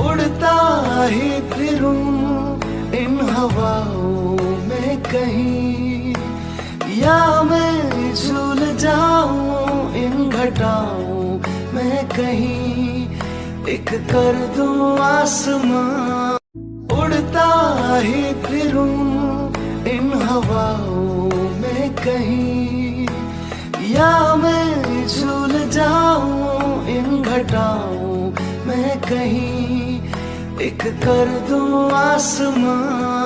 उड़ता ही फिरूं इन हवाओं में कहीं, या मैं झूल जाऊं इन घटाओं में कहीं। एक कर दूं आसमां, उड़ता ही फिरूं इन हवाओं में कहीं, या मैं झूल जाऊं इन घटाओं में कहीं। एक कर दूं आसमां।